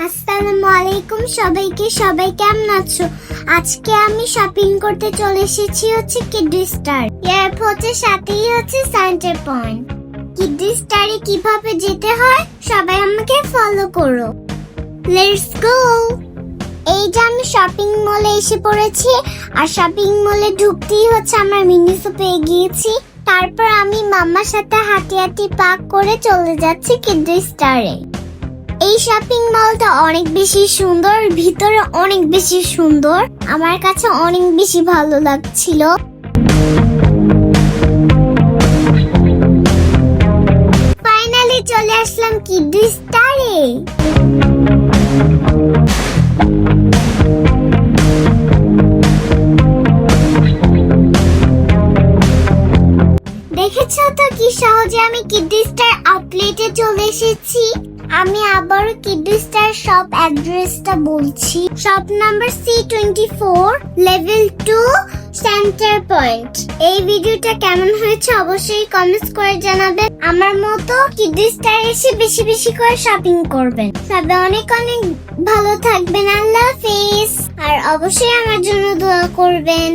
আসসালামু আলাইকুম সবাইকে, সবাই কেমন আছো? আজকে আমি শপিং করতে চলে এসেছি হচ্ছে কিডি স্টার। এয়ারপোর্টের সাথেই হচ্ছে সেন্টার পয়েন্ট। কিডি স্টারে কিভাবে যেতে হয় সবাই আমাকে ফলো করো। Let's go. এই যে আমি শপিং মলে এসে পড়েছি, আর শপিং মলে ঢুকতেই হচ্ছে আমার মিনিসো পেয়ে গিয়েছি। তারপর আমি মাম্মার সাথে হাঁটি হাঁটি পাক করে চলে যাচ্ছি কিডি স্টারে। এই শপিং মলটা অনেক বেশি সুন্দর, ভিতরে অনেক বেশি সুন্দর, আমার কাছে অনেক বেশি ভালো লাগছিল। ফাইনালি চলে আসলাম কিডি স্টারে। দেখেছো তো কি সহজে আমি কিডি স্টার আউটলেটে চলে এসেছি। আমি আবারও কিডি স্টার শপ অ্যাড্রেসটা বলছি। Shop number C24, level 2, centre point. এই ভিডিওটা কেমন হয়েছে অবশ্যই কমেন্টস করে জানাবেন। আমার মতো কিডি স্টার এসে বেশি বেশি করে শপিং করবেন। সবাই অনেক অনেক ভালো থাকবেন। আল্লাহ হাফেজ। আর অবশ্যই আমার জন্য দোয়া করবেন।